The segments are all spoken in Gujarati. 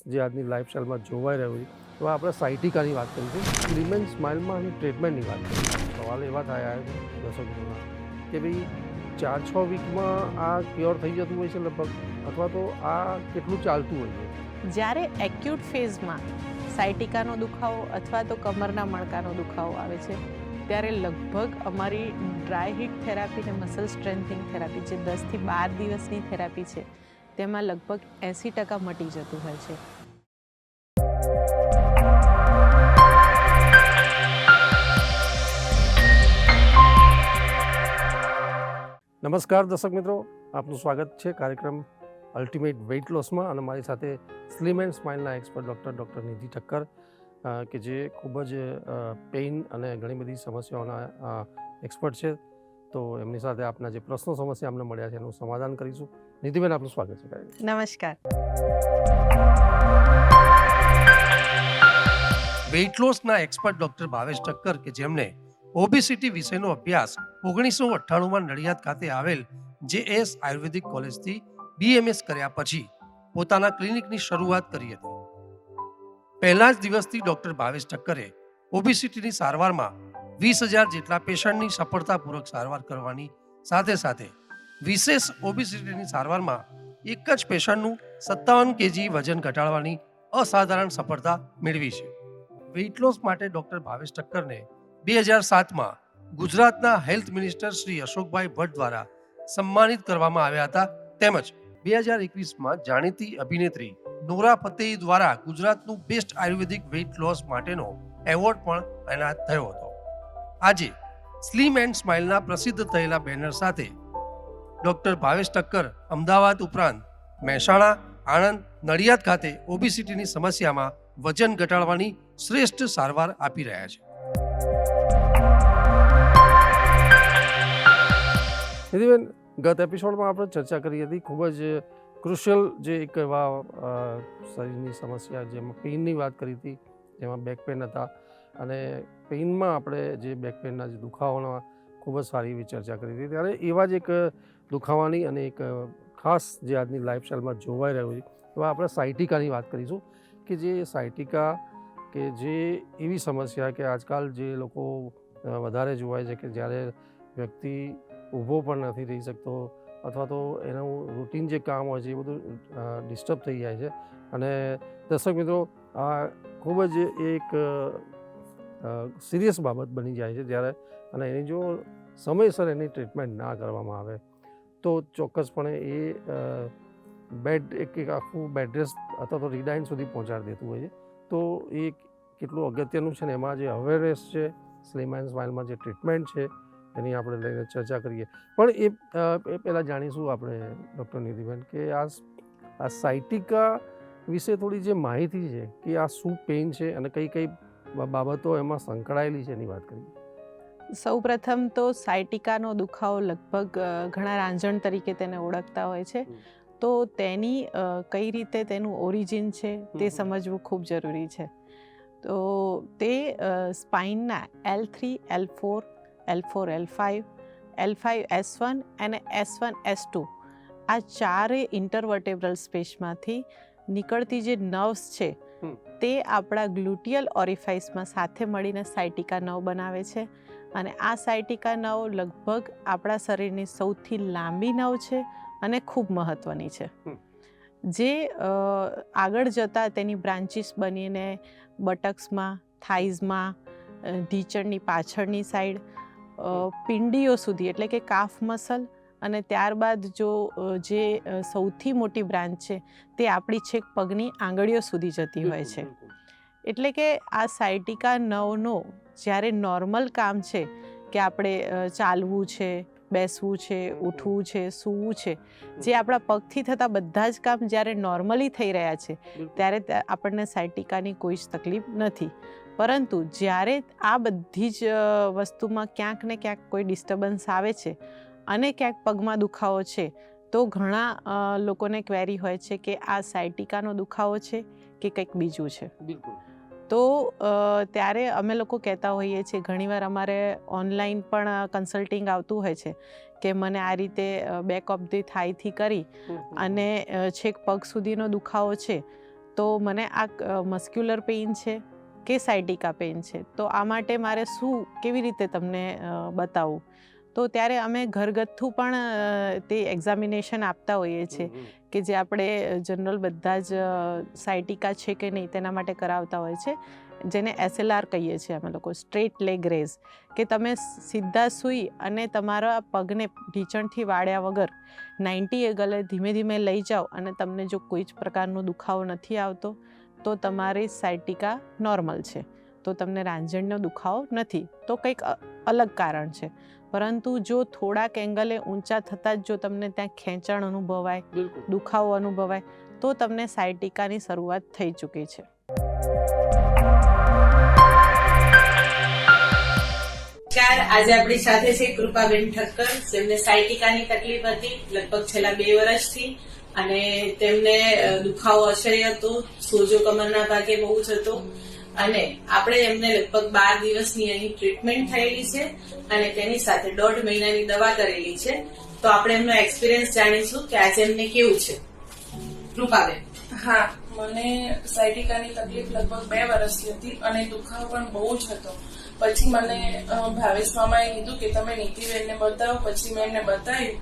જે આજની લાઈફસ્ટાઈલમાં જોવાઈ રહ્યું છે, તો આપણે સાયટિકાની વાત કરીશું. સ્લીમ એન્ડ સ્માઇલમાં અને ટ્રીટમેન્ટની વાત કરીશું. સવાલ એવા થયા છે દર્શકોના કે ભાઈ 4-6 વીકમાં આ ક્યોર થઈ જતું હોય છે લગભગ, અથવા તો આ કેટલું ચાલતું હોય છે? જ્યારે એક્યુટ ફેઝમાં સાયટિકાનો દુખાવો અથવા તો કમરના મણકાનો દુખાવો આવે છે ત્યારે લગભગ અમારી ડ્રાય હીટ થેરાપી અને મસલ સ્ટ્રેન્થિંગ થેરાપી જે 10થી 12 દિવસની થેરાપી છે તેમાં લગભગ 80% મટી જતું હોય છે. નમસ્કાર દર્શક મિત્રો, આપનું સ્વાગત છે કાર્યક્રમ અલ્ટિમેટ વેઇટ લોસમાં. અને મારી સાથે સ્લીમ એન્ડ સ્માઇલના એક્સપર્ટ ડૉક્ટર નિધિ ઠક્કર, કે જે ખૂબ જ પેઇન અને ઘણી બધી સમસ્યાઓના એક્સપર્ટ છે. તો એમની સાથે આપના જે પ્રશ્નો સમસ્યા અમને મળ્યા છે એનું સમાધાન કરીશું. નિધિબેન, આપનું સ્વાગત છે. નમસ્કાર. વેઇટ લોસના એક્સપર્ટ ડૉક્ટર ભાવેશ ઠક્કર, કે જેમને ઓબેસિટી વિશેનો અભ્યાસ 1998માં નડિયાદ ખાતે આવેલ JS આયુર્વેદિક કોલેજથી BMS કર્યા પછી પોતાના ક્લિનિકની શરૂઆત કરી હતી. પહેલા જ દિવસથી ડૉક્ટર ભાવેશ ઠક્કરે ઓબેસિટીની સારવારમાં 20,000 જેટલા પેશન્ટની સફળતાપૂર્વક સારવાર કરવાની સાથે સાથે વિશેષ ઓબેસિટીની સારવારમાં એક જ પેશન્ટનું 57 kg વજન ઘટાડવાની અસાધારણ સફળતા મેળવી છે. વેઇટ લોસ માટે ડૉક્ટર ભાવેશ ઠક્કરને 2007માં ગુજરાતના હેલ્થ મિનિસ્ટર શ્રી અશોકભાઈ ભટ્ટ દ્વારા સન્માનિત કરવામાં આવ્યા હતા. તેમજ 2021માં જાણીતી અભિનેત્રી નોરા ફતેહી દ્વારા ગુજરાતનું બેસ્ટ આયુર્વેદિક વેઇટ લોસ માટેનો એવોર્ડ પણ એનાયત થયો હતો. આજે સ્લીમ એન્ડ સ્માઇલના પ્રસિદ્ધ થયેલા બેનર સાથે ડૉક્ટર ભાવેશ ઠક્કર અમદાવાદ ઉપરાંત મહેસાણા, આણંદ, નડિયાદ ખાતે ઓબેસિટીની સમસ્યામાં વજન ઘટાડવાની શ્રેષ્ઠ સારવાર આપી રહ્યા છે. નિધિબેન, ગત એપિસોડમાં આપણે ચર્ચા કરી હતી ખૂબ જ ક્રુશિયલ જે એક એવા શરીરની સમસ્યા, જેમાં પેઇનની વાત કરી હતી, જેમાં બેક પેઇન હતા. અને પેઇનમાં આપણે જે બેક પેઇનના જે દુખાવાના ખૂબ જ સારી એવી ચર્ચા કરી હતી. ત્યારે એવા જ એક દુખાવાની અને એક ખાસ જે આજની લાઈફસ્ટાઈલમાં જોવાઈ રહ્યું છે, એવા આપણે સાયટિકાની વાત કરીશું. કે જે સાયટિકા, કે જે એવી સમસ્યા કે આજકાલ જે લોકો વધારે જોવાય છે, કે જ્યારે વ્યક્તિ ઊભો પણ નથી રહી શકતો, અથવા તો એનું રૂટીન જે કામ હોય છે એ બધું ડિસ્ટર્બ થઈ જાય છે. અને દર્શક મિત્રો, આ ખૂબ જ એક સિરિયસ બાબત બની જાય છે જ્યારે, અને એની જો સમયસર એની ટ્રીટમેન્ટ ના કરવામાં આવે તો ચોક્કસપણે એ એક આખું બેડ રેસ્ટ અથવા તો રિડાઇન સુધી પહોંચાડી દેતું હોય છે. તો એ કેટલું અગત્યનું છે ને એમાં જે અવેરનેસ છે, સ્લીમ એન્ડ સ્માઇલમાં જે ટ્રીટમેન્ટ છે એની આપણે લઈને ચર્ચા કરીએ. પણ એ પહેલાં જાણીશું આપણે ડૉક્ટર નિધિબેન કે આ સાયટિકા વિશે થોડી જે માહિતી છે કે આ શું પેઇન છે અને કઈ કઈ બાબતો એમાં સંકળાયેલી છે એની વાત કરીએ. સૌ પ્રથમ તો સાયટિકાનો દુખાવો લગભગ ઘણા રાંઝણ તરીકે તેને ઓળખતા હોય છે. તો તેની કઈ રીતે તેનું ઓરિજિન છે તે સમજવું ખૂબ જરૂરી છે. તો તે સ્પાઇનના L3, L4, L4, L5, L5, S1 અને S1, S2 આ ચારે ઇન્ટરવર્ટેબ્રલ સ્પેસમાંથી નીકળતી જે નર્વ્સ છે તે આપણા ગ્લુટિયલ ઓરિફાઇસમાં સાથે મળીને સાયટિકા નર્વ બનાવે છે. અને આ સાયટિકા નર્વ લગભગ આપણા શરીરની સૌથી લાંબી નર્વ છે અને ખૂબ મહત્ત્વની છે, જે આગળ જતાં તેની બ્રાન્ચીસ બનીને બટક્સમાં, થાઇઝમાં, ઢીચણની પાછળની સાઈડ, પિંડીઓ સુધી એટલે કે કાફ મસલ, અને ત્યારબાદ જે સૌથી મોટી બ્રાન્ચ છે તે આપણી છેક પગની આંગળીઓ સુધી જતી હોય છે. એટલે કે આ સાયટિકા નર્વનો જ્યારે નોર્મલ કામ છે કે આપણે ચાલવું છે, બેસવું છે, ઉઠવું છે, સૂવું છે, જે આપણા પગથી થતા બધા જ કામ જ્યારે નોર્મલી થઈ રહ્યા છે ત્યારે આપણને સાયટિકાની કોઈ જ તકલીફ નથી. પરંતુ જ્યારે આ બધી જ વસ્તુમાં ક્યાંક ને ક્યાંક કોઈ ડિસ્ટર્બન્સ આવે છે અને ક્યાંક પગમાં દુખાવો છે, તો ઘણા લોકોને ક્વેરી હોય છે કે આ સાયટિકાનો દુખાવો છે કે કંઈક બીજું છે. તો ત્યારે અમે લોકો કહેતા હોઈએ છીએ, ઘણીવાર અમારે ઓનલાઈન પણ કન્સલ્ટિંગ આવતું હોય છે કે મને આ રીતે બેક ઓફ ધી થાઈથી કરી અને છેક પગ સુધીનો દુખાવો છે, તો મને આ મસ્ક્યુલર પેઇન છે કે સાયટિકા પેઇન છે, તો આ માટે મારે કેવી રીતે તમને બતાવવું. તો ત્યારે અમે ઘરગથ્થુ પણ તે એક્ઝામિનેશન આપતા હોઈએ છીએ કે જે આપણે જનરલ બધા જ સાયટિકા છે કે નહીં તેના માટે કરાવતા હોય છે, જેને SLR કહીએ છીએ અમે લોકો, સ્ટ્રેટ લેગ રેઝ, કે તમે સીધા સૂઈ અને તમારા પગને ઢીંચણથી વાળ્યા વગર 90 એંગલે ધીમે ધીમે લઈ જાઓ અને તમને જો કોઈ જ પ્રકારનો દુખાવો નથી આવતો તો તમારી સાયટિકા નોર્મલ છે, તો તમને રાંઝણનો દુખાવો નથી, તો કંઈક અલગ કારણ છે. પરંતુ જો થોડાક એંગલે ઊંચા થતાં જ જો તમને ત્યાં ખેંચાણ અનુભવાય, દુખાવો અનુભવાય, તો તમને સાયટિકાની શરૂઆત થઈ ચૂકી છે. આજે આપણી સાથે છે કૃપાબેન ઠક્કર, જેમને સાયટિકાની તકલીફ હતી લગભગ છેલ્લા 2 વર્ષથી, અને તેમને દુખાવો અસહ્ય હતો, સોજો કમરના ભાગે બહુ જ હતો, અને આપણે એમને લગભગ 12 દિવસની અહીં ટ્રીટમેન્ટ થયેલી છે અને તેની સાથે 1.5 મહિનાની દવા કરેલી છે. તો આપણે એમનો એક્સપિરિયન્સ જાણીશું કે આજે એમને કેવું છે. કૃપાબેન. હા, મને સાયટિકાની તકલીફ લગભગ 2 વર્ષથી હતી અને દુખાવો પણ બહુ જ હતો. પછી મને ભાવેશ મામાએ કીધું કે તમે નીતિબેનને બતાવો. પછી મેં એમને બતાવ્યું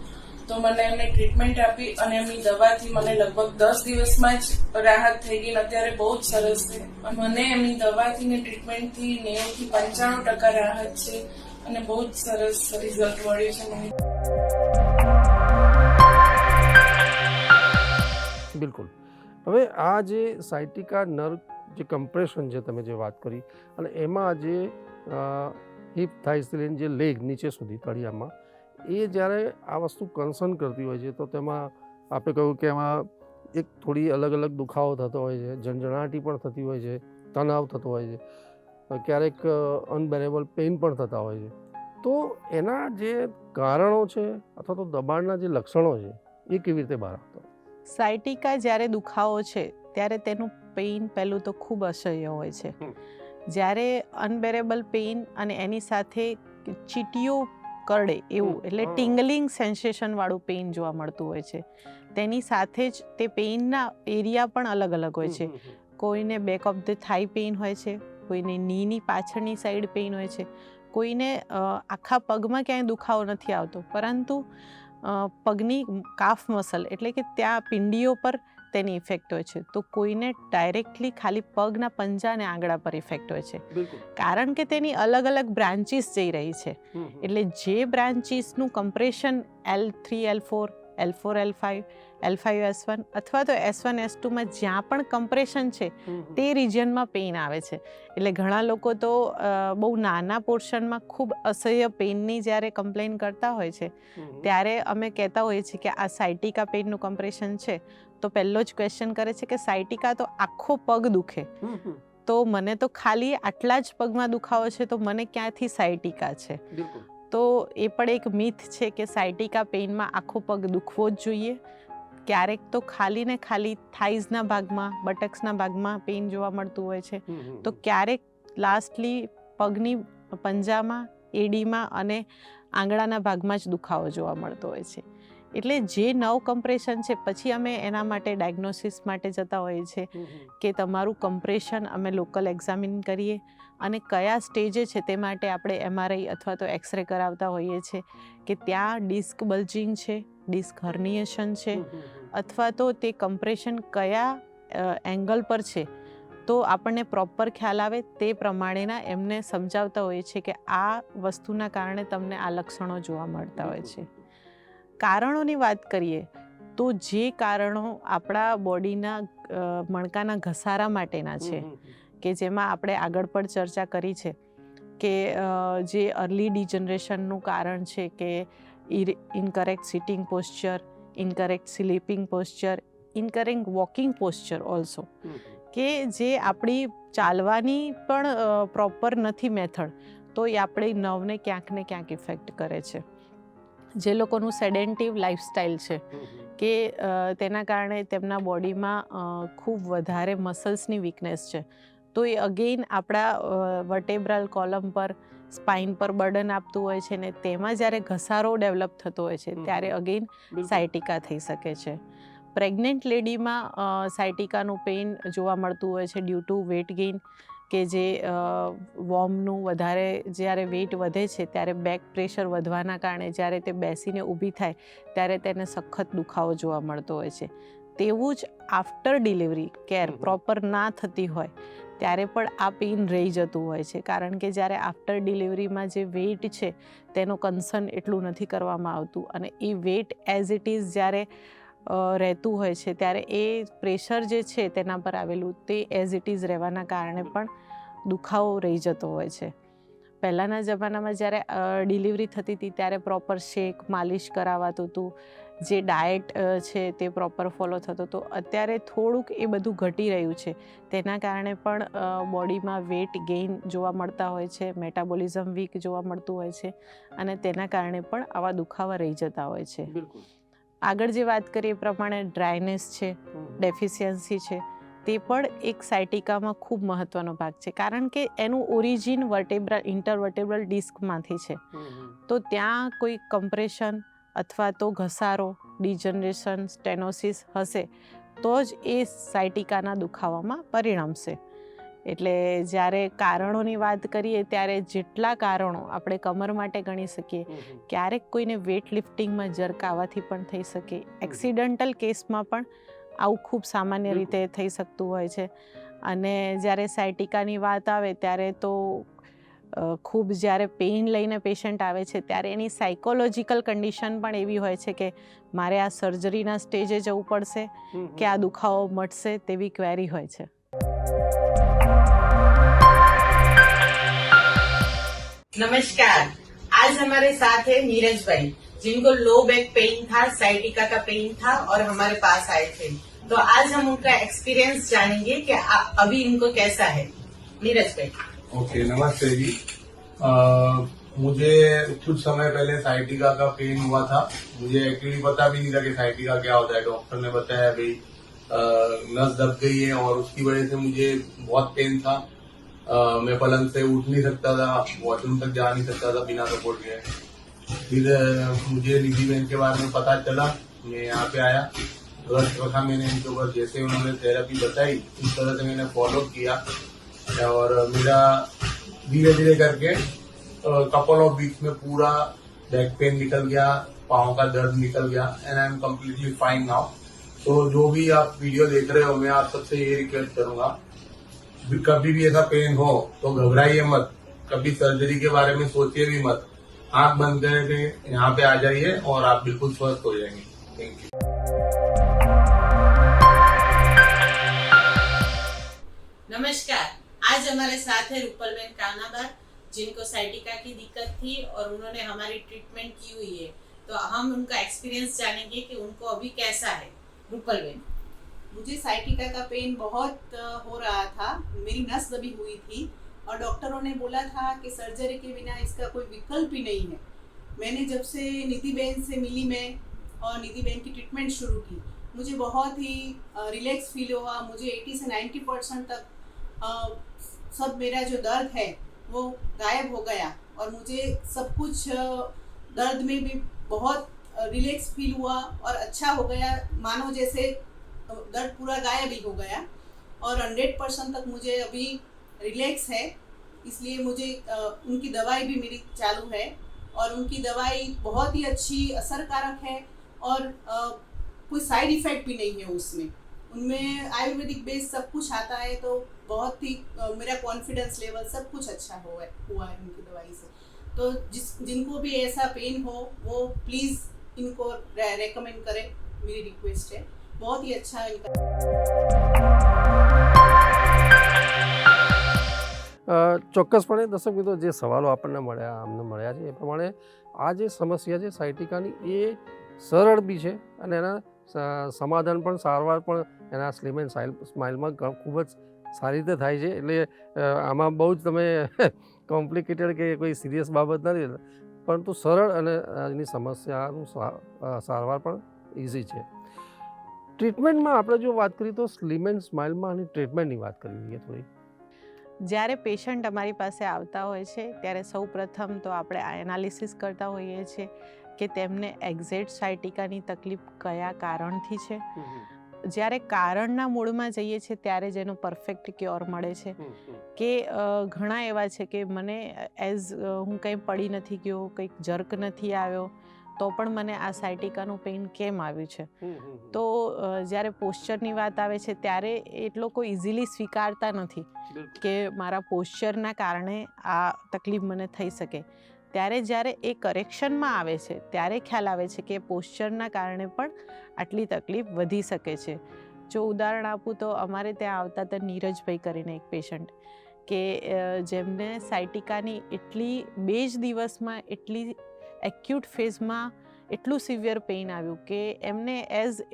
તો મને એમને ટ્રીટમેન્ટ આપી અને એમની દવાથી મને લગભગ 10 દિવસમાં જ રાહત થઈ ગઈ. અત્યારે બહુ જ સરસ છે. મને એમની દવાથી ને ટ્રીટમેન્ટથી 90 થી 95% રાહત છે અને બહુ જ સરસ રિઝલ્ટ મળ્યું છે મને. બિલકુલ. હવે આ જે સાયટિકા નર્વ જે કમ્પ્રેશન છે તમે જે વાત કરી, અને એમાં જે હિપ થાઇસથી લઈને જે લેગ નીચે સુધી તળિયામાં, એ જ્યારે આ વસ્તુ કન્સર્ન કરતી હોય છે તો તેમાં આપણે કહ્યું કે એમાં એક થોડી અલગ અલગ દુખાવો થતો હોય છે, ઝંઝણાટી પણ થતી હોય છે, તણાવ થતો હોય છે, ક્યારેક અનબેરેબલ પેઇન પણ થતા હોય છે. તો એના જે કારણો છે અથવા તો દબાણના જે લક્ષણો છે એ કેવી રીતે બહાર આવતા? સાયટિકા જ્યારે દુખાવો છે ત્યારે તેનું પેઇન પહેલું તો ખૂબ અસહ્ય હોય છે. જ્યારે અનબેરેબલ પેઇન અને એની સાથે ચીટીઓ કરડે એવું, એટલે ટિંગલિંગ સેન્સેશન વાળું પેઇન જોવા મળતું હોય છે. તેની સાથે જ તે પેઇનના એરિયા પણ અલગ અલગ હોય છે. કોઈને બેક ઓફ ધ થાઈ પેઇન હોય છે, કોઈને નીની પાછળની સાઈડ પેઇન હોય છે, કોઈને આખા પગમાં ક્યાંય દુખાવો નથી આવતો, પરંતુ પગની કાફ મસલ એટલે કે ત્યાં પિંડીઓ પર તેની ઇફેક્ટ હોય છે. તો કોઈને ડાયરેક્ટલી ખાલી પગના પંજા અને આંગળા પર ઇફેક્ટ હોય છે, કારણ કે તેની અલગ અલગ બ્રાન્ચીસ જઈ રહી છે. એટલે જે બ્રાન્ચીસનું compression L3 L4 L4 L5 L5 S1 અથવા તો S1 S2માં જ્યાં પણ કમ્પ્રેશન છે તે રિજિયનમાં પેઇન આવે છે. એટલે ઘણા લોકો તો બહુ નાના પોર્શનમાં ખૂબ અસહ્ય પેઇનની જ્યારે કમ્પ્લેન કરતા હોય છે ત્યારે અમે કહેતા હોઈએ છીએ કે આ સાયટિકા પેઇનનું કમ્પ્રેશન છે. તો પહેલો જ ક્વેશ્ચન કરે છે કે સાયટિકા તો આખો પગ દુખે, તો મને તો ખાલી આટલા જ પગમાં દુખાવો છે, તો મને ક્યાંથી સાયટિકા છે? તો એ પણ એક મિથ છે કે સાયટિકા પેઇનમાં આખો પગ દુખવો જ જોઈએ. ક્યારેક તો ખાલી ને ખાલી થાઈઝના ભાગમાં, બટક્સના ભાગમાં પેઇન જોવા મળતું હોય છે, તો ક્યારેક લાસ્ટલી પગની પંજામાં, એડીમાં અને આંગળાના ભાગમાં જ દુખાવો જોવા મળતો હોય છે. એટલે જે નવ કમ્પ્રેશન છે પછી અમે એના માટે ડાયગ્નોસિસ માટે જતા હોઈએ છીએ કે તમારું કમ્પ્રેશન અમે લોકલ એક્ઝામિન કરીએ અને કયા સ્ટેજે છે તે માટે આપણે MRI અથવા તો એક્સરે કરાવતા હોઈએ છીએ કે ત્યાં ડિસ્ક બલ્જિંગ છે, ડિસ્ક હર્નિએશન છે, અથવા તો તે કમ્પ્રેશન કયા એંગલ પર છે, તો આપણને પ્રોપર ખ્યાલ આવે તે પ્રમાણેના એમને સમજાવતા હોઈએ છીએ કે આ વસ્તુના કારણે તમને આ લક્ષણો જોવા મળતા હોય છે. કારણોની વાત કરીએ તો જે કારણો આપણા બોડીના મણકાના ઘસારા માટેના છે, કે જેમાં આપણે આગળ પણ ચર્ચા કરી છે કે જે અર્લી ડિજનરેશનનું કારણ છે કે incorrect sitting posture, incorrect sleeping posture, incorrect walking posture also, કે જે આપણી ચાલવાની પણ પ્રોપર નથી મેથડ, તો એ આપણી નર્વને ક્યાંક ને ક્યાંક ઇફેક્ટ કરે છે. જે લોકોનું સેડેન્ટિવ લાઈફસ્ટાઈલ છે કે તેના કારણે તેમના બોડીમાં ખૂબ વધારે મસલ્સની વીકનેસ છે, તો એ અગેઇન આપણા વર્ટેબ્રલ કોલમ પર, સ્પાઇન પર બર્ડન આપતું હોય છે, ને તેમાં જ્યારે ઘસારો ડેવલપ થતો હોય છે ત્યારે અગેઇન સાયટિકા થઈ શકે છે. પ્રેગ્નન્ટ લેડીમાં સાયટિકાનું પેઇન જોવા મળતું હોય છે ડ્યુ ટુ વેટ ગેઇન, કે જે વોર્મનું વધારે જ્યારે વેઇટ વધે છે ત્યારે બેક પ્રેશર વધવાના કારણે જ્યારે તે બેસીને ઊભી થાય ત્યારે તેને સખત દુખાવો જોવા મળતો હોય છે. તેવું જ આફ્ટર ડિલિવરી કેર પ્રોપર ના થતી હોય ત્યારે પણ આ પેઇન રહી જતું હોય છે, કારણ કે જ્યારે આફ્ટર ડિલિવરીમાં જે વેઇટ છે તેનું કન્સર્ન એટલું નથી કરવામાં આવતું, અને એ વેઇટ એઝ ઇટ ઇઝ જ્યારે રહેતું હોય છે ત્યારે એ પ્રેશર જે છે તેના પર આવેલું તે એઝ ઇટ ઇઝ રહેવાના કારણે પણ દુખાવો રહી જતો હોય છે. પહેલાંના જમાનામાં જ્યારે ડિલિવરી થતી હતી ત્યારે પ્રોપર શેક માલિશ કરાવાતું હતું, જે ડાયટ છે તે પ્રોપર ફોલો થતો હતો. અત્યારે થોડુંક એ બધું ઘટી રહ્યું છે, તેના કારણે પણ બોડીમાં વેટ ગેઇન જોવા મળતા હોય છે, મેટાબોલિઝમ વીક જોવા મળતું હોય છે, અને તેના કારણે પણ આવા દુખાવા રહી જતા હોય છે. આગળ જે વાત કરીએ એ પ્રમાણે ડ્રાયનેસ છે, ડેફિશિયન્સી છે, તે પણ એક સાયટિકામાં ખૂબ મહત્ત્વનો ભાગ છે, કારણ કે એનું ઓરિજિન ઇન્ટરવર્ટેબ્રલ ડિસ્કમાંથી છે. તો ત્યાં કોઈ કમ્પ્રેશન અથવા તો ઘસારો, ડિજનરેશન, સ્ટેનોસિસ હશે તો જ એ સાયટિકાના દુખાવામાં પરિણમશે. એટલે જ્યારે કારણોની વાત કરીએ ત્યારે જેટલા કારણો આપણે કમર માટે ગણી શકીએ, ક્યારેક કોઈને વેટ લિફ્ટિંગમાં જર્ક આવવાથી પણ થઈ શકે, એક્સિડન્ટલ કેસમાં પણ આવું ખૂબ સામાન્ય રીતે થઈ શકતું હોય છે. અને જ્યારે સાયટિકાની વાત આવે ત્યારે તો ખૂબ જ્યારે પેઇન લઈને પેશન્ટ આવે છે ત્યારે એની સાયકોલોજીકલ કન્ડિશન પણ એવી હોય છે કે મારે આ સર્જરીના સ્ટેજે જવું પડશે કે આ દુખાવો મટશે, તેવી ક્વેરી હોય છે. नमस्कार, आज हमारे साथ है नीरज भाई, जिनको लो बैक पेन था, साइटिका का पेन था और हमारे पास आए थे. तो आज हम उनका एक्सपीरियंस जानेंगे कि अभी इनको कैसा है. नीरज भाई. ओके, नमस्ते जी. मुझे कुछ समय पहले साइटिका का पेन हुआ था. मुझे एक्चुअली पता भी नहीं था कि साइटिका क्या होता है. डॉक्टर ने बताया भाई नस दब गई है और उसकी वजह से मुझे बहुत पेन था. मैं पलंग से उठ नहीं सकता था, वॉशरूम तक जा नहीं सकता था बिना सपोर्ट के. फिर मुझे निधि बहन के बारे में पता चला, मैं यहाँ पे आया, ट्रस्ट रखा मैंने इनके ऊपर. जैसे उन्होंने थेरेपी बताई उस तरह से मैंने फॉलो किया और मेरा धीरे धीरे करके कपल ऑफ वीक्स में पूरा बैक पेन निकल गया, पाँव का दर्द निकल गया and I am completely fine now. तो जो भी आप वीडियो देख रहे हो, मैं आप सबसे ये रिक्वेस्ट करूंगा, कभी भी ऐसा पेन हो तो घबराइए मत, कभी सर्जरी के बारे में सोचिए भी मत. आंख बंद करके यहाँ पे आ जाइए और आप बिल्कुल स्वस्थ हो जाएंगे. Thank you. नमस्कार, आज हमारे साथ है रूपलबेन कानाबार, जिनको साइटिका की दिक्कत थी और उन्होंने हमारी ट्रीटमेंट की हुई है. तो हम उनका एक्सपीरियंस जानेंगे कि उनको अभी कैसा है. रूपलबेन. मुझे साइटिका का पेन बहुत हो रहा था, मेरी नस दबी हुई थी और डॉक्टरों ने बोला था कि सर्जरी के बिना इसका कोई विकल्प ही नहीं है. मैंने जब से निधि बहन से मिली मैं और निधि बहन की ट्रीटमेंट शुरू की, मुझे बहुत ही रिलैक्स फील हुआ. मुझे 80 से 90% तक सब मेरा जो दर्द है वो गायब हो गया और मुझे सब कुछ दर्द में भी बहुत रिलैक्स फील हुआ और अच्छा हो गया, मानो जैसे दर्द पूरा गायब ही हो गया. और 100% तक मुझे अभी रिलैक्स है. इसलिए मुझे उनकी दवाई भी मेरी चालू है और उनकी दवाई बहुत ही अच्छी असरकारक है और कोई साइड इफेक्ट भी नहीं है उसमें. उनमें आयुर्वेदिक बेस सब कुछ आता है, तो बहुत ही मेरा कॉन्फिडेंस लेवल सब कुछ अच्छा हुआ है उनकी दवाई से. तो जिनको भी ऐसा पेन हो वो प्लीज़ इनको रेकमेंड करें, मेरी रिक्वेस्ट है. बहुत ही अच्छा इनका. ચોક્કસપણે દર્શક મિત્રો, જે સવાલો આપણને મળ્યા છે એ પ્રમાણે આ જે સમસ્યા છે સાયટિકાની એ સરળ બી છે અને એના સમાધાન પણ, સારવાર પણ એના સ્લિમ એન્ડ સ્માઇલમાં ખૂબ જ સારી રીતે થાય છે. એટલે આમાં બહુ જ તમે કોમ્પ્લિકેટેડ કે કોઈ સિરિયસ બાબત નથી, પરંતુ સરળ અને એની સમસ્યાનું સારવાર પણ ઇઝી છે. ટ્રીટમેન્ટમાં આપણે જો વાત કરીએ તો સ્લિમ એન્ડ સ્માઇલમાં આની ટ્રીટમેન્ટની વાત કરવી જોઈએ થોડી. જ્યારે પેશન્ટ અમારી પાસે આવતા હોય છે ત્યારે સૌ પ્રથમ તો આપણે એનાલિસિસ કરતા હોઈએ છીએ કે તેમને એક્ઝેક્ટ સાયટિકાની તકલીફ કયા કારણથી છે. જ્યારે કારણના મૂળમાં જઈએ છીએ ત્યારે જ એનો પરફેક્ટ ક્યોર મળે છે. કે ઘણા એવા છે કે મને હું કંઈ પડી નથી ગયો, કંઈક જર્ક નથી આવ્યો, તો પણ મને આ સાયટિકાનું પેઇન કેમ આવ્યું છે. તો જ્યારે પોસ્ચરની વાત આવે છે ત્યારે એ લોકો ઇઝીલી સ્વીકારતા નથી કે મારા પોસ્ચરના કારણે આ તકલીફ મને થઈ શકે. ત્યારે જ્યારે એ કરેક્શનમાં આવે છે ત્યારે ખ્યાલ આવે છે કે પોસ્ચરના કારણે પણ આટલી તકલીફ વધી શકે છે. જો ઉદાહરણ આપું તો અમારે ત્યાં આવતા હતા નીરજભાઈ કરીને એક પેશન્ટ કે જેમને સાયટિકાની એટલી 2 જ દિવસમાં એટલી એક્યુટ ફેઝમાં એટલું સિવિયર પેઇન આવ્યું કે એમને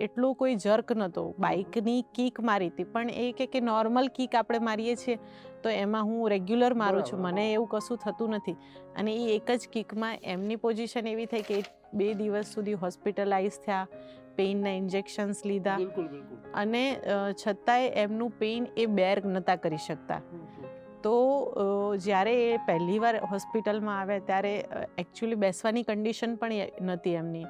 એટલો કોઈ જર્ક નહોતો. બાઇકની કીક મારી હતી પણ એ કે નોર્મલ કીક આપણે મારીએ છીએ તો એમાં હું રેગ્યુલર મારું છું, મને એવું કશું થતું નથી. અને એ એક જ કીકમાં એમની પોઝિશન એવી થઈ કે 2 દિવસ સુધી હોસ્પિટલાઇઝ થયા, પેઇનના ઇન્જેક્શન્સ લીધા અને છતાંય એમનું પેઇન એ બેર નહોતા કરી શકતા. તો જ્યારે એ પહેલી વાર હોસ્પિટલમાં આવ્યા ત્યારે એકચ્યુઅલી બેસવાની કન્ડિશન પણ નહોતી એમની.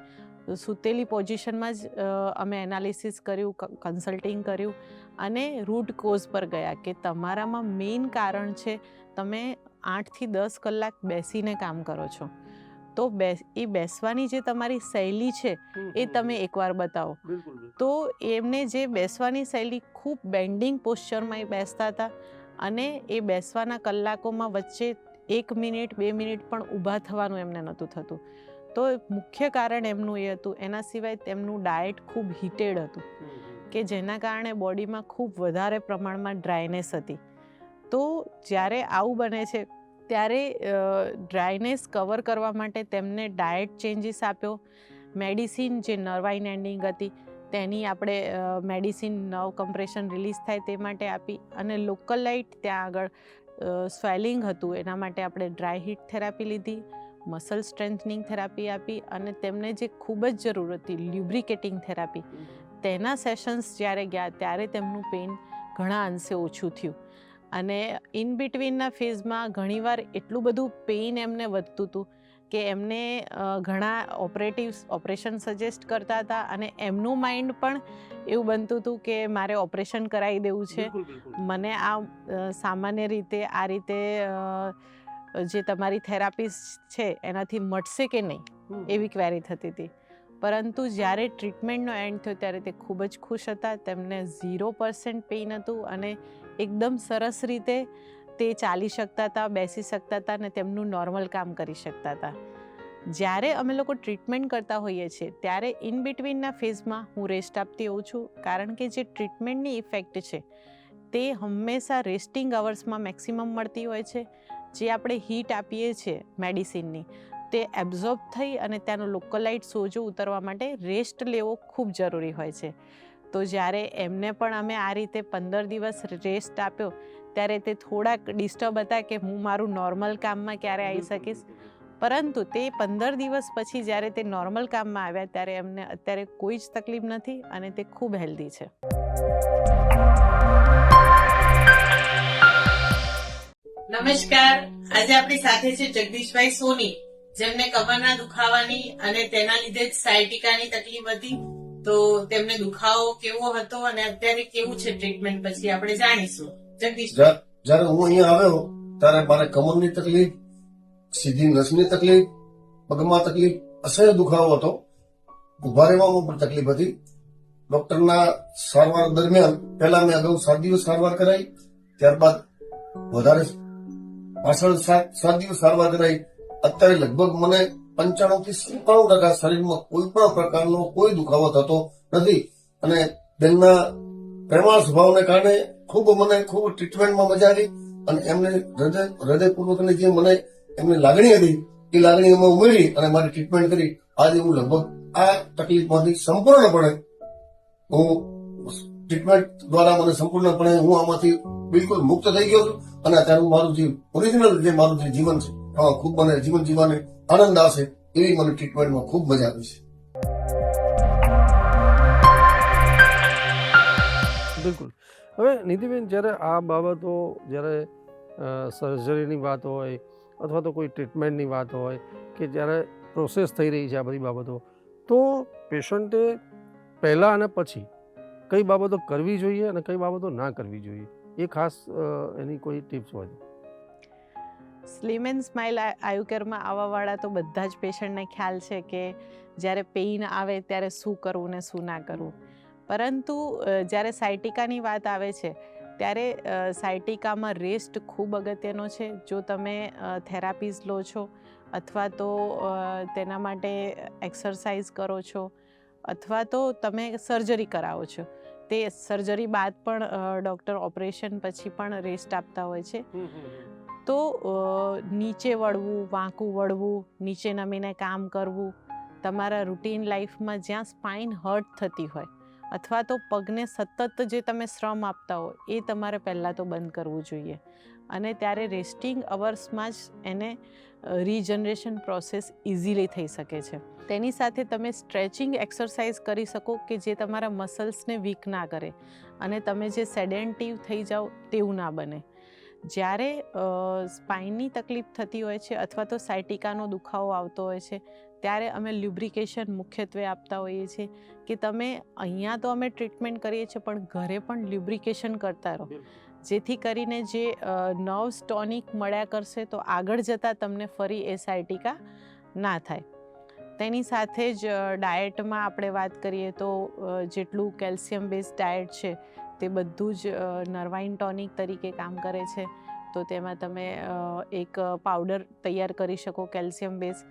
સૂતેલી પોઝિશનમાં જ અમે એનાલિસિસ કર્યું, કન્સલ્ટિંગ કર્યું અને રૂટ કોઝ પર ગયા કે તમારામાં મેઇન કારણ છે તમે 8 થી 10 કલાક બેસીને કામ કરો છો. તો એ બેસવાની જે તમારી શૈલી છે એ તમે એકવાર બતાવો. તો એમને જે બેસવાની શૈલી ખૂબ બેન્ડિંગ પોસ્ચરમાં એ બેસતા હતા અને એ બેસવાના કલાકોમાં વચ્ચે 1 મિનિટ 2 મિનિટ પણ ઊભા થવાનું એમને નહોતું થતું. તો મુખ્ય કારણ એમનું એ હતું. એના સિવાય તેમનું ડાયટ ખૂબ હીટેડ હતું કે જેના કારણે બોડીમાં ખૂબ વધારે પ્રમાણમાં ડ્રાયનેસ હતી. તો જ્યારે આવું બને છે ત્યારે ડ્રાયનેસ કવર કરવા માટે તેમને ડાયટ ચેન્જીસ આપ્યો. મેડિસિન જે નર્વાઇન એન્ડિંગ હતી તેની આપણે મેડિસિન નર્વ કમ્પ્રેશન રિલીઝ થાય તે માટે આપી અને લોકલાઇટ ત્યાં આગળ સ્વેલિંગ હતું એના માટે આપણે ડ્રાય હીટ થેરાપી લીધી, મસલ સ્ટ્રેન્થનિંગ થેરાપી આપી અને તેમને જે ખૂબ જ જરૂર હતી લ્યુબ્રિકેટિંગ થેરાપી તેના સેશન્સ જ્યારે ગયા ત્યારે તેમનું પેઇન ઘણા અંશે ઓછું થયું. અને ઇન બિટવીનના ફેઝમાં ઘણીવાર એટલું બધું પેઇન એમને વધતું હતું કે એમને ઘણા ઓપરેશન સજેસ્ટ કરતા હતા અને એમનું માઇન્ડ પણ એવું બનતું હતું કે મારે ઓપરેશન કરાવી દેવું છે, મને આ સામાન્ય રીતે આ રીતે જે તમારી થેરાપિસ્ટ છે એનાથી મટશે કે નહીં એવી ક્વેરી થતી હતી. પરંતુ જ્યારે ટ્રીટમેન્ટનો એન્ડ થયો ત્યારે તે ખૂબ જ ખુશ હતા. તેમને 0% પેઇન હતું અને એકદમ સરસ રીતે તે ચાલી શકતા હતા, બેસી શકતા હતા અને તેમનું નોર્મલ કામ કરી શકતા હતા. જ્યારે અમે લોકો ટ્રીટમેન્ટ કરતા હોઈએ છીએ ત્યારે ઇન બિટવીનના ફેઝમાં હું રેસ્ટ આપતી હોઉં છું કારણ કે જે ટ્રીટમેન્ટની ઇફેક્ટ છે તે હંમેશા રેસ્ટિંગ અવર્સમાં મેક્સિમમ મળતી હોય છે. જે આપણે હીટ આપીએ છીએ મેડિસિનની તે એબ્ઝોર્બ થઈ અને ત્યાંનો લોકલાઇટ સોજો ઉતરવા માટે રેસ્ટ લેવો ખૂબ જરૂરી હોય છે. તો જ્યારે એમને પણ અમે આ રીતે 15 દિવસ રેસ્ટ આપ્યો ત્યારે તે થોડાક ડિસ્ટર્બ હતા કે હું મારું નોર્મલ કામમાં ક્યારે આવી શકીશ. પરંતુ તે 15 દિવસ પછી જ્યારે તે નોર્મલ કામમાં આવ્યા ત્યારે એમને અત્યારે કોઈ જ તકલીફ નથી અને તે ખૂબ હેલ્ધી છે. નમસ્કાર, આજે આપણી સાથે છે જગદીશભાઈ સોની, જેમને કમરના દુખાવાની અને તેના લીધે જ સાયટિકાની તકલીફ હતી. તો તેમને દુખાવો કેવો હતો અને અત્યારે કેવું છે ટ્રીટમેન્ટ પછી આપણે જાણીશું. જગદીશભાઈ, જયારે હું અહીંયા આવ્યો ત્યારે મારે કમરની તકલીફ, સીધી નસની તકલીફ, પગમાં તકલીફ, અસહ્ય દુખાવો હતો, ઉભા રહેવામાં પણ તકલીફ હતી. ડોક્ટરના સારવાર દરમિયાન પહેલા મેં અગાઉ 7 દિવસ સારવાર કરાઈ, ત્યારબાદ વધારે પાછળ 7 દિવસ સારવાર કરાઈ. અત્યારે લગભગ મને 95 થી 97% શરીરમાં કોઈ પણ પ્રકારનો કોઈ દુખાવો થતો નથી. અને તેમના પ્રેમાળ સ્વભાવને કારણે ખૂબ ટ્રીટમેન્ટમાં મજા આવી અને એમને હૃદયપૂર્વકની જે મને એમની લાગણી હતી એ લાગણી એમાં ઉમેરી અને મારી ટ્રીટમેન્ટ કરી. આજે હું લગભગ આ તકલીફમાંથી સંપૂર્ણપણે હું ટ્રીટમેન્ટ દ્વારા મને સંપૂર્ણપણે હું આમાંથી બિલકુલ મુક્ત થઈ ગયો છું અને અત્યારે મારું જે ઓરિજિનલ જે મારું જે જીવન છે ખૂબ મને જીવન જીવવાની આનંદ આવશે એવી મને ટ્રીટમેન્ટમાં ખૂબ મજા આવી છે. બિલકુલ. હવે નિધિબેન, જ્યારે આ બાબતો, જ્યારે સર્જરીની વાત હોય અથવા તો કોઈ ટ્રીટમેન્ટની વાત હોય કે જ્યારે પ્રોસેસ થઈ રહી છે આ બધી બાબતો, તો પેશન્ટે પહેલાં અને પછી કઈ બાબતો કરવી જોઈએ અને કઈ બાબતો ના કરવી જોઈએ, એ ખાસ એની કોઈ ટિપ્સ હોય તો? સ્લિમ એન્ડ સ્માઇલ આયુકેરમાં આવવાવાળા તો બધા જ પેશન્ટને ખ્યાલ છે કે જ્યારે પેઇન આવે ત્યારે શું કરવું ને શું ના કરવું, પરંતુ જ્યારે સાયટિકાની વાત આવે છે ત્યારે સાયટિકામાં રેસ્ટ ખૂબ અગત્યનો છે. જો તમે થેરાપીઝ લો છો અથવા તો તેના માટે એક્સરસાઇઝ કરો છો અથવા તો તમે સર્જરી કરાવો છો, તે સર્જરી બાદ પણ ડૉક્ટર ઓપરેશન પછી પણ રેસ્ટ આપતા હોય છે. તો નીચે વળવું, વાંકું વળવું, નીચે નમીને કામ કરવું, તમારા રૂટીન લાઈફમાં જ્યાં સ્પાઇન હર્ટ થતી હોય અથવા તો પગને સતત જે તમે શ્રમ આપતા હો એ તમારે પહેલાં તો બંધ કરવું જોઈએ. અને ત્યારે રેસ્ટિંગ અવર્સમાં જ એને રીજનરેશન પ્રોસેસ ઇઝીલી થઈ શકે છે. તેની સાથે તમે સ્ટ્રેચિંગ એક્સરસાઇઝ કરી શકો કે જે તમારા મસલ્સને વીક ના કરે અને તમે જે સેડેન્ટિવ થઈ જાઓ તેવું ના બને. જ્યારે સ્પાઇનની તકલીફ થતી હોય છે અથવા તો સાયટિકાનો દુખાવો આવતો હોય છે ત્યારે અમે લ્યુબ્રિકેશન મુખ્યત્વે આપતા હોઈએ છીએ કે તમે અહીંયા તો અમે ટ્રીટમેન્ટ કરીએ છીએ પણ ઘરે પણ લ્યુબ્રિકેશન કરતા રહો, જેથી કરીને જે નર્વ્સ ટોનિક મળ્યા કરશે તો આગળ જતાં તમને ફરી એ સાયટિકા ના થાય. તેની સાથે જ ડાયટમાં આપણે વાત કરીએ તો જેટલું કેલ્શિયમ બેઝ ડાયટ છે તે બધું જ નર્વાઇન ટોનિક તરીકે કામ કરે છે. તો તેમાં તમે એક પાવડર તૈયાર કરી શકો કેલ્શિયમ બેઝ,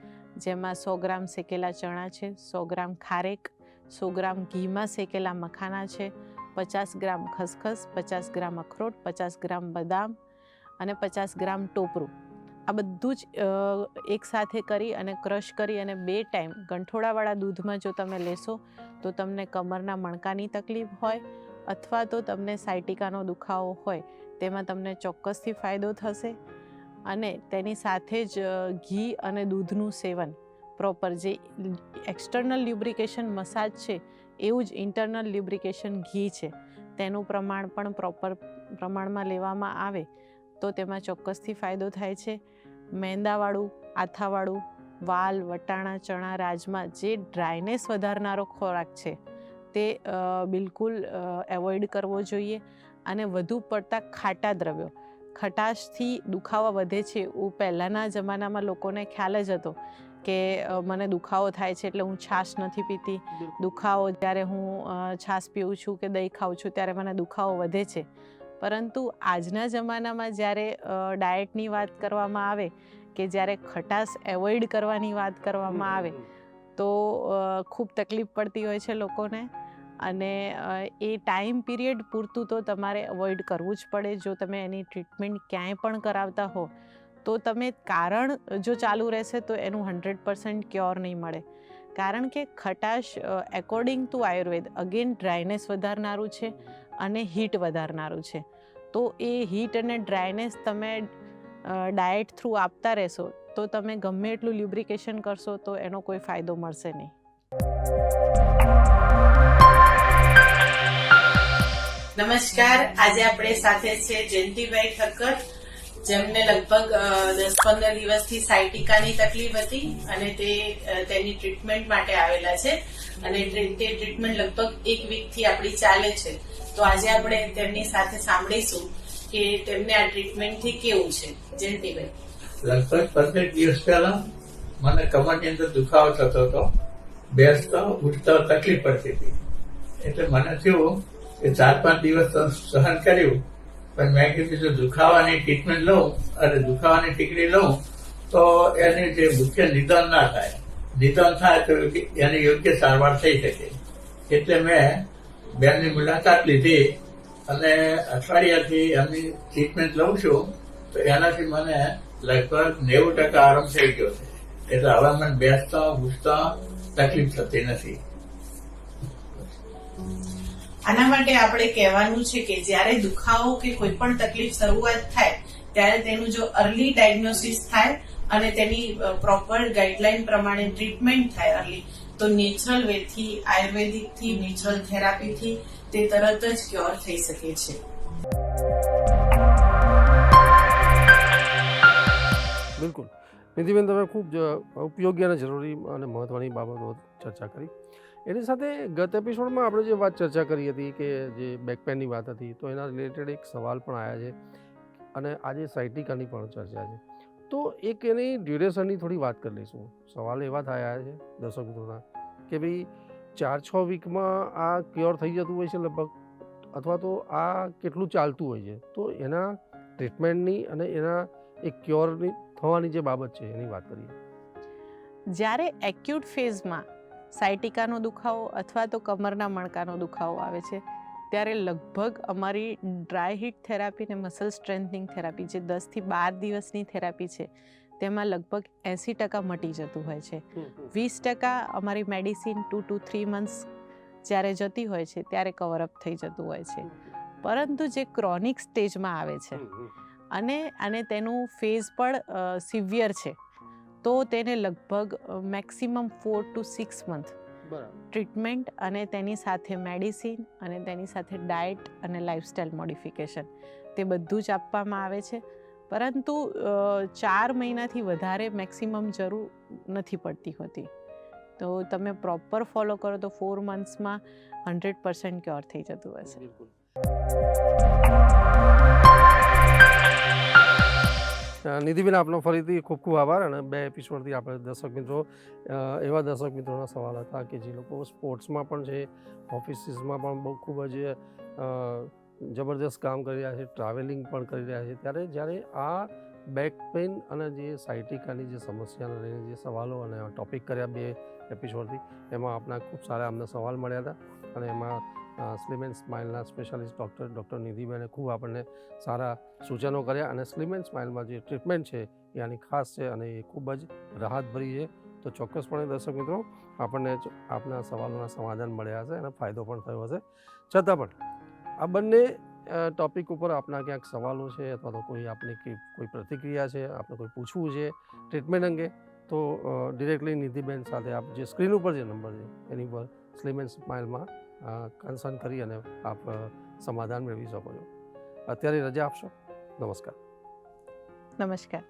જેમાં 100 ગ્રામ શેકેલા ચણા છે, 100 ગ્રામ ખારેક, 100 ગ્રામ ઘીમાં શેકેલા મખાના છે, 50 ગ્રામ ખસખસ, 50 ગ્રામ અખરોટ, 50 ગ્રામ બદામ અને 50 ગ્રામ ટોપરું. આ બધું જ એકસાથે કરી અને ક્રશ કરી અને 2 ટાઈમ ગંઠોડાવાળા દૂધમાં જો તમે લેશો તો તમને કમરના મણકાની તકલીફ હોય અથવા તો તમને સાયટિકાનો દુખાવો હોય તેમાં તમને ચોક્કસથી ફાયદો થશે. અને તેની સાથે જ ઘી અને દૂધનું સેવન પ્રોપર, જે એક્સટર્નલ લ્યુબ્રિકેશન મસાજ છે એવું જ ઇન્ટરનલ લ્યુબ્રિકેશન ઘી છે, તેનું પ્રમાણ પણ પ્રોપર પ્રમાણમાં લેવામાં આવે તો તેમાં ચોક્કસથી ફાયદો થાય છે. મેંદાવાળું, આથાવાળું, વાલ, વટાણા, ચણા, રાજમા જે ડ્રાયનેસ વધારનારો ખોરાક છે તે બિલકુલ એવોઇડ કરવો જોઈએ. અને વધુ પડતા ખાટા દ્રવ્યો, ખટાશથી દુખાવા વધે છે એવું પહેલાંના જમાનામાં લોકોને ખ્યાલ જ હતો કે મને દુખાવો થાય છે એટલે હું છાશ નથી પીતી, દુખાવો જ્યારે હું છાશ પીઉં છું કે દહીં ખાઉં છું ત્યારે મને દુખાવો વધે છે. પરંતુ આજના જમાનામાં જ્યારે ડાયટની વાત કરવામાં આવે કે જ્યારે ખટાશ એવોઇડ કરવાની વાત કરવામાં આવે તો ખૂબ તકલીફ પડતી હોય છે લોકોને. અને એ ટાઈમ પીરિયડ પૂરતું તો તમારે અવોઇડ કરવું જ પડે. જો તમે એની ટ્રીટમેન્ટ ક્યાંય પણ કરાવતા હો તો તમે કારણ જો ચાલુ રહેશે તો એનું 100% ક્યોર નહીં મળે. કારણ કે ખટાશ according to Ayurveda again dryness વધારનારું છે અને હીટ વધારનારું છે. તો એ હીટ અને ડ્રાયનેસ તમે ડાયટ થ્રુ આપતા રહેશો તો તમે ગમે એટલું લ્યુબ્રિકેશન કરશો તો એનો કોઈ ફાયદો મળશે નહીં. નમસ્કાર, આજે આપણે સાથે છે જયંતિભાઈ ઠક્કર, જેમને લગભગ 10-15 દિવસથી સાયટિકાની તકલીફ હતી અને તેની ટ્રીટમેન્ટ માટે આવેલા છે અને તે ટ્રીટમેન્ટ લગભગ 1 વીકથી આપણી ચાલે છે. તો આજે આપણે તેમની સાથે સાંભળીશું કે તેમને આ ટ્રીટમેન્ટથી કેવું છે. જયંતિભાઈ, લગભગ 15 દિવસ પહેલા મને કમરની અંદર દુખાવો થતો હતો, બેસતા ઉઠતા તકલીફ પડતી હતી. એટલે મને થયું કે 4-5 દિવસ સહન કર્યું, પણ મેં કીધું જો દુખાવાની ટ્રીટમેન્ટ લઉં અને દુખાવાની ટીકડી લઉં તો એની જે મુખ્ય નિદાન ના થાય, નિદાન થાય તો એની યોગ્ય સારવાર થઈ શકે. એટલે મેં બેનની મુલાકાત લીધી અને અઠવાડિયાથી એમની ટ્રીટમેન્ટ લઉં છું તો એનાથી મને લગભગ 90% આરામ થઈ ગયો છે. એટલે હવે મને બેસતા ઉઠતા તકલીફ થતી નથી. આના માટે આપણે કહેવાનું છે કે જ્યારે દુખાવો કે કોઈ પણ તકલીફ શરૂઆત થાય ત્યારે તેનું જો અર્લી ડાયગ્નોસિસ થાય અને તેની પ્રોપર ગાઈડલાઈન પ્રમાણે ટ્રીટમેન્ટ થાય અર્લી, તો નેચરલ વેથી, આયુર્વેદિકથી, નેચરલ થેરાપીથી તે તરત જ ક્યોર થઈ શકે છે. બિલકુલ. નિધિબેન, તમે ખૂબ જ ઉપયોગી અને જરૂરી અને મહત્ત્વની બાબતો ચર્ચા કરી. એની સાથે ગત એપિસોડમાં આપણે જે વાત ચર્ચા કરી હતી કે જે બેક પેનની વાત હતી, તો એના રિલેટેડ એક સવાલ પણ આવ્યા છે અને આજે સાયટિકાની પણ ચર્ચા છે. તો એક એની ડ્યુરેશનની થોડી વાત કરી લઈશું. સવાલ એવા થયા છે દર્શક મિત્રોના કે ભાઈ 4-6 વીકમાં આ ક્યોર થઈ જતું હોય છે લગભગ, અથવા તો આ કેટલું ચાલતું હોય છે, તો એના ટ્રીટમેન્ટની અને એના એક ક્યોરની થવાની જે બાબત છે એની વાત કરીએ. જ્યારે એક્યુટ ફેઝમાં સાયટિકાનો દુખાવો અથવા તો કમરના મણકાનો દુખાવો આવે છે, ત્યારે લગભગ અમારી ડ્રાય હીટ થેરાપી અને મસલ સ્ટ્રેન્થનિંગ થેરાપી જે 10 થી 12 દિવસની થેરાપી છે, તેમાં લગભગ 80% મટી જતું હોય છે. 20% અમારી મેડિસિન 2 to 3 મંથ્સ જ્યારે જતી હોય છે ત્યારે કવરઅપ થઈ જતું હોય છે. પરંતુ જે ક્રોનિક સ્ટેજમાં આવે છે અને તેનું ફેઝ પણ સિવિયર છે, તો તેને લગભગ મેક્સિમમ 4 to 6 મંથ ટ્રીટમેન્ટ અને તેની સાથે મેડિસિન અને તેની સાથે ડાયટ અને લાઇફસ્ટાઇલ મોડિફિકેશન તે બધું જ આપવામાં આવે છે. પરંતુ 4 મહિનાથી વધારે મેક્સિમમ જરૂર નથી પડતી હોતી. તો તમે પ્રોપર ફોલો કરો તો 4 મંથ્સમાં 100% ક્યોર થઈ જતું હશે. નિધિબેન, આપનો ફરીથી ખૂબ ખૂબ આભાર. અને 2 એપિસોડથી આપણે દર્શક મિત્રો એવા દર્શક મિત્રોના સવાલ હતા કે જે લોકો સ્પોર્ટ્સમાં પણ છે, ઓફિસીસમાં પણ બહુ ખૂબ જ જબરદસ્ત કામ કરી રહ્યા છે, ટ્રાવેલિંગ પણ કરી રહ્યા છે, ત્યારે જ્યારે આ બેક પેઇન અને જે સાયટિકાની જે સમસ્યાને લઈને જે સવાલો અને ટોપિક કર્યા 2 એપિસોડથી, એમાં આપણા ખૂબ સારા અમને સવાલ મળ્યા હતા. અને એમાં સ્લિમ એન્ડ સ્માઇલના સ્પેશિયાલિસ્ટ ડૉક્ટર નિધિબેને ખૂબ આપણને સારા સૂચનો કર્યા. અને સ્લિમ એન્ડ સ્માઇલમાં જે ટ્રીટમેન્ટ છે એ આની ખાસ છે અને એ ખૂબ જ રાહતભરી છે. તો ચોક્કસપણે દર્શક મિત્રો, આપણને આપના સવાલોના સમાધાન મળ્યા હશે અને ફાયદો પણ થયો હશે. છતાં પણ આ બંને ટૉપિક ઉપર આપના ક્યાંક સવાલો છે અથવા તો કોઈ આપની કોઈ પ્રતિક્રિયા છે, આપણે કોઈ પૂછવું છે ટ્રીટમેન્ટ અંગે, તો ડિરેક્ટલી નિધિબેન સાથે આપ જે સ્ક્રીન ઉપર જે નંબર છે એની પર સ્લિમ એન્ડ સ્માઇલમાં કન્સર્ન કરી અને આપ સમાધાન મેળવી શકો છો. અત્યારે રજા આપશો. નમસ્કાર. નમસ્કાર.